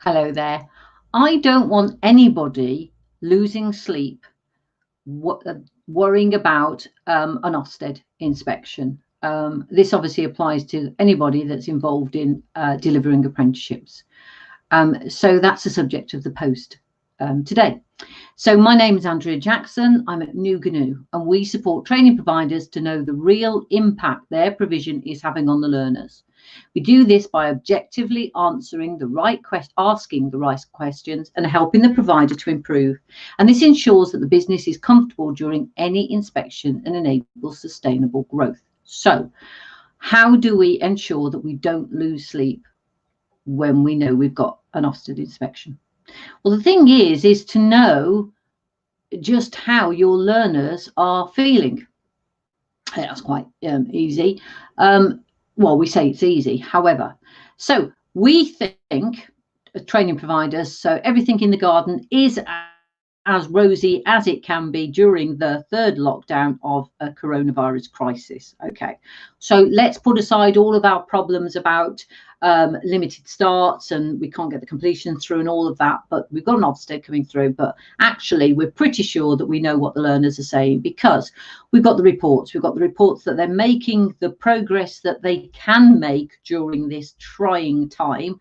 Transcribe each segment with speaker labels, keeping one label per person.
Speaker 1: Hello there. I don't want anybody losing sleep worrying about an Ofsted inspection. This obviously applies to anybody that's involved in delivering apprenticeships. So that's the subject of the post today. So my name is Andrea Jackson. I'm at Nu-Gnu, and we support training providers to know the real impact their provision is having on the learners. We do this by objectively asking the right questions and helping the provider to improve. And this ensures that the business is comfortable during any inspection and enables sustainable growth. So how do we ensure that we don't lose sleep when we know we've got an Ofsted inspection? Well, the thing is to know just how your learners are feeling. That's quite easy. Well, we say it's easy. However, so we think training providers, so everything in the garden is as rosy as it can be during the third lockdown of a coronavirus crisis. Okay, so let's put aside all of our problems about limited starts and we can't get the completion through and all of that, but we've got an Ofsted coming through. But actually we're pretty sure that we know what the learners are saying because we've got the reports. We've got the reports that they're making the progress that they can make during this trying time.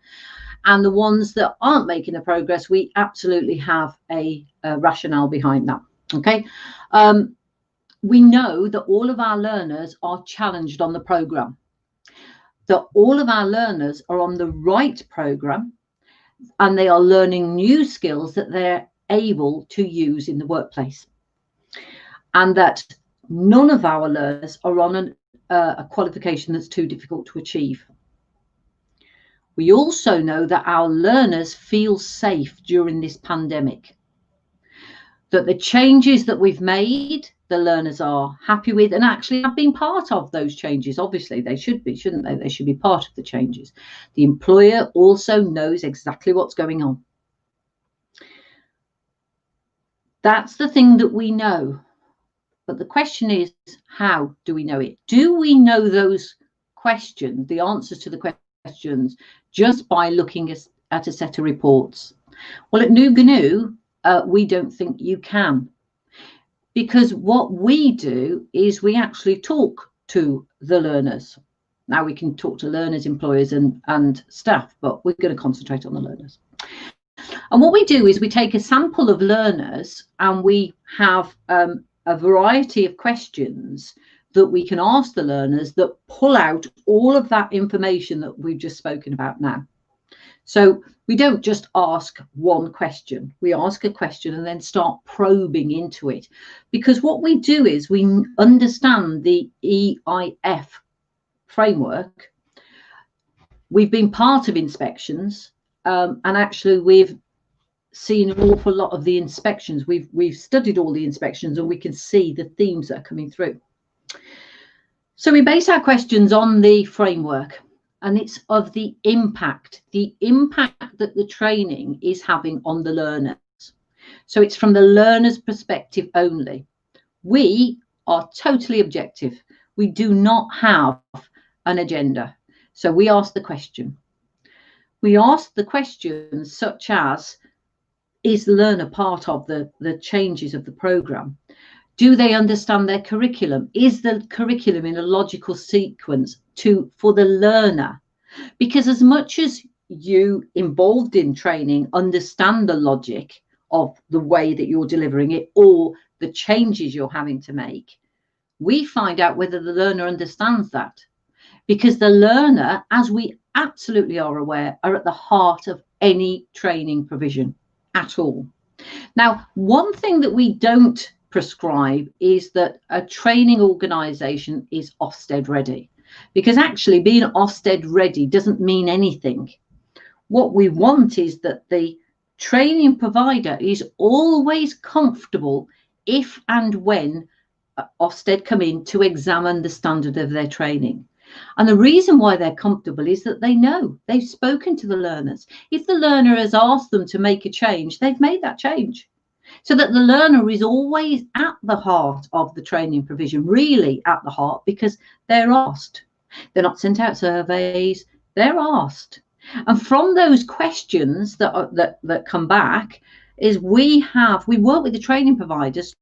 Speaker 1: And the ones that aren't making the progress, we absolutely have a rationale behind that. Okay. We know that all of our learners are challenged on the programme, that all of our learners are on the right programme and they are learning new skills that they're able to use in the workplace, and that none of our learners are on a qualification that's too difficult to achieve. We also know that our learners feel safe during this pandemic, that the changes that we've made, the learners are happy with and actually have been part of those changes. Obviously, they should be, shouldn't they? They should be part of the changes. The employer also knows exactly what's going on. That's the thing that we know. But the question is, how do we know it? Do we know those questions, the answers to the questions, just by looking at a set of reports? Well, at Nu-Gnu, we don't think you can, because what we do is we actually talk to the learners. Now we can talk to learners, employers and staff, but we're going to concentrate on the learners. And what we do is we take a sample of learners and we have a variety of questions that we can ask the learners that pull out all of that information that we've just spoken about now. So we don't just ask one question. We ask a question and then start probing into it, because what we do is we understand the EIF framework. We've been part of inspections, and actually we've seen an awful lot of the inspections. We've studied all the inspections and we can see the themes that are coming through. So we base our questions on the framework, and it's of the impact that the training is having on the learners. So it's from the learner's perspective only. We are totally objective. We do not have an agenda. So we ask the question. We ask the questions such as, is the learner part of the changes of the programme? Do they understand their curriculum? Is the curriculum in a logical sequence for the learner? Because as much as you involved in training understand the logic of the way that you're delivering it or the changes you're having to make, we find out whether the learner understands that. Because the learner, as we absolutely are aware, are at the heart of any training provision at all. Now, one thing that we don't prescribe is that a training organisation is Ofsted ready, because actually being Ofsted ready doesn't mean anything. What we want is that the training provider is always comfortable if and when Ofsted come in to examine the standard of their training. And the reason why they're comfortable is that they know they've spoken to the learners. If the learner has asked them to make a change, they've made that change. So that the learner is always at the heart of the training provision, really at the heart, because they're asked. They're not sent out surveys, they're asked. And from those questions that come back is we work with the training providers,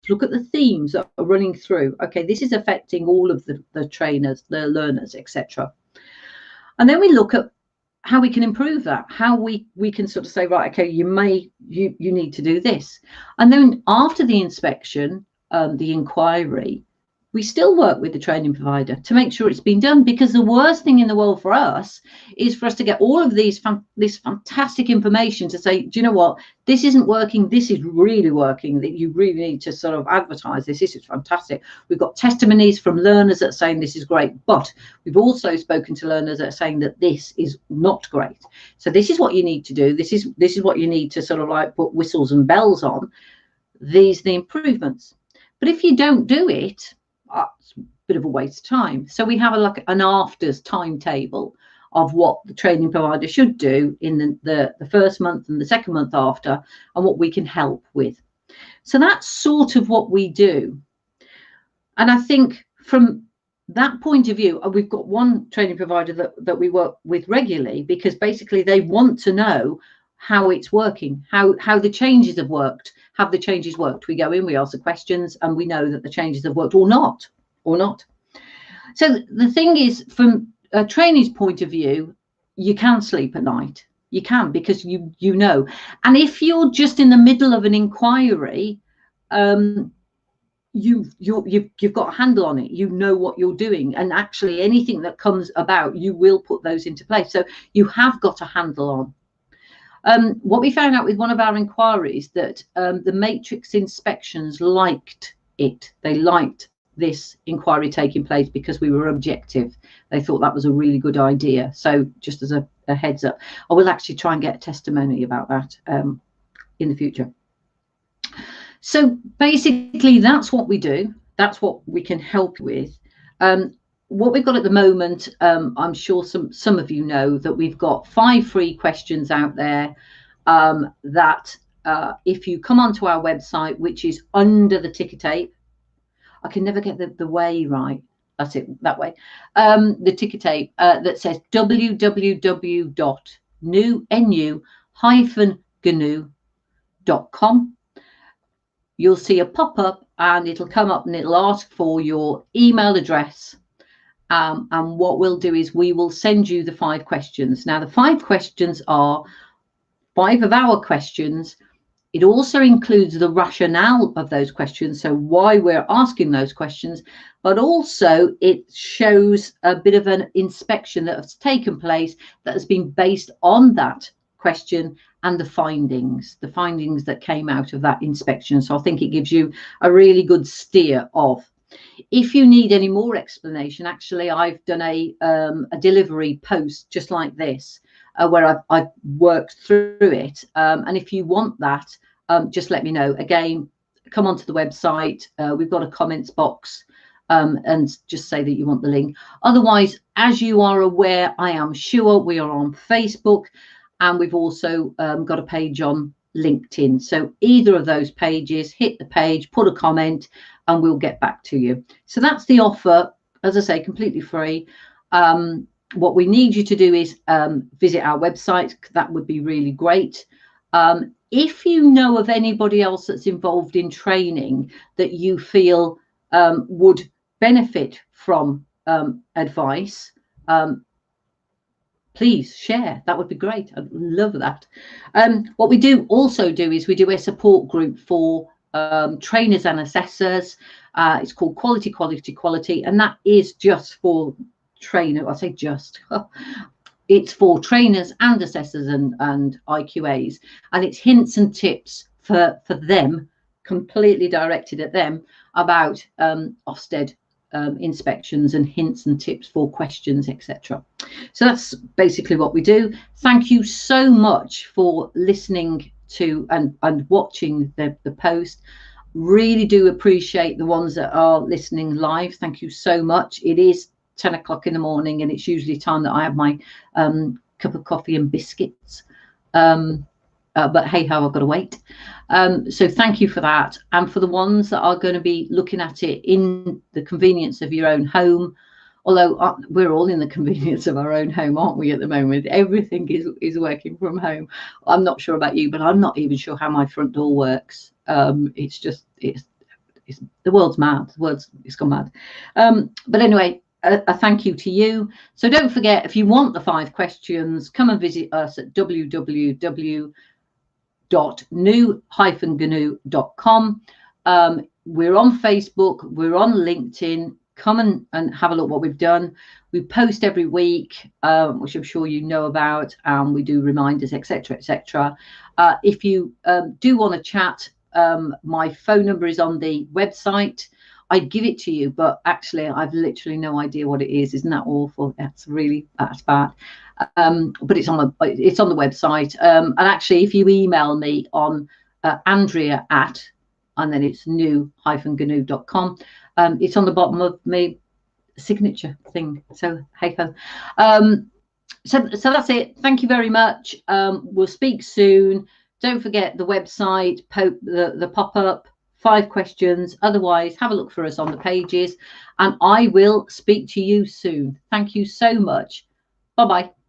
Speaker 1: look at the themes that are running through. Okay, this is affecting all of the trainers, the learners, etc. And then we look at how we can improve that, how we can sort of say, right, okay, you need to do this. And then after the inspection, the inquiry, we still work with the training provider to make sure it's been done, because the worst thing in the world for us is for us to get all of this fantastic information to say, do you know what, this isn't working, this is really working, that you really need to sort of advertise this is fantastic. We've got testimonies from learners that are saying this is great, but we've also spoken to learners that are saying that this is not great. So this is what you need to do. This is what you need to sort of like put whistles and bells on. These are the improvements. But if you don't do it, it's a bit of a waste of time. So we have an afters timetable of what the training provider should do in the first month and the second month after, and what we can help with. So that's sort of what we do. And I think from that point of view, we've got one training provider that we work with regularly, because basically they want to know how it's working, how the changes have worked. Have the changes worked? We go in, we ask the questions, and we know that the changes have worked or not. So the thing is, from a trainee's point of view, you can sleep at night. You can, because you know. And if you're just in the middle of an inquiry, you've got a handle on it. You know what you're doing, and actually anything that comes about, you will put those into place. So you have got a handle on. What we found out with one of our inquiries, that the matrix inspections liked it. They liked this inquiry taking place because we were objective. They thought that was a really good idea. So just as a heads up, I will actually try and get a testimony about that in the future. So basically that's what we do. That's what we can help with. What we've got at the moment, I'm sure some of you know that we've got 5 free questions out there that if you come onto our website, which is under the ticker tape, I can never get the way right. That's it, that way. The ticker tape that says www.nu-gnu.com. You'll see a pop-up and it'll come up and it'll ask for your email address. And what we'll do is we will send you the 5 questions. Now, the 5 questions are 5 of our questions. It also includes the rationale of those questions, so why we're asking those questions, but also it shows a bit of an inspection that has taken place that has been based on that question and the findings that came out of that inspection. So I think it gives you a really good steer of. If you need any more explanation, actually, I've done a delivery post just like this, where I've worked through it. And if you want that, just let me know. Again, come onto the website. We've got a comments box, and just say that you want the link. Otherwise, as you are aware, I am sure we are on Facebook, and we've also got a page on LinkedIn. So either of those pages, hit the page, put a comment, and we'll get back to you. So that's the offer, as I say, completely free. What we need you to do is visit our website. That would be really great. If you know of anybody else that's involved in training that you feel would benefit from advice, please share. That would be great. I'd love that. What we also do is we do a support group for trainers and assessors. It's called Quality, and that is just for trainers. I say just. It's for trainers and assessors and IQAs, and it's hints and tips for them, completely directed at them, about Ofsted inspections, and hints and tips for questions, etc. So that's basically what we do. Thank you so much for listening to and watching the post. Really do appreciate the ones that are listening live. Thank you so much. It is 10 o'clock in the morning, and it's usually time that I have my cup of coffee and biscuits. But hey ho, I've got to wait. So thank you for that. And for the ones that are going to be looking at it in the convenience of your own home, although we're all in the convenience of our own home, aren't we, at the moment? Everything is working from home. I'm not sure about you, but I'm not even sure how my front door works. It's the world's mad. It's gone mad. But anyway, a thank you to you. So don't forget, if you want the 5 questions, come and visit us at www.nu-gnu.com. We're on Facebook, we're on LinkedIn. Come and have a look what we've done. We post every week, which I'm sure you know about, and we do reminders, etc., etc. If you do want to chat, my phone number is on the website. I'd give it to you, but actually I've literally no idea what it is. Isn't that awful? That's bad. But it's on the website. And actually, if you email me on Andrea at, and then it's nu-gnu.com, it's on the bottom of my signature thing. So hey ho. So that's it. Thank you very much. We'll speak soon. Don't forget the website, the pop-up, 5 questions. Otherwise, have a look for us on the pages, and I will speak to you soon. Thank you so much. Bye-bye.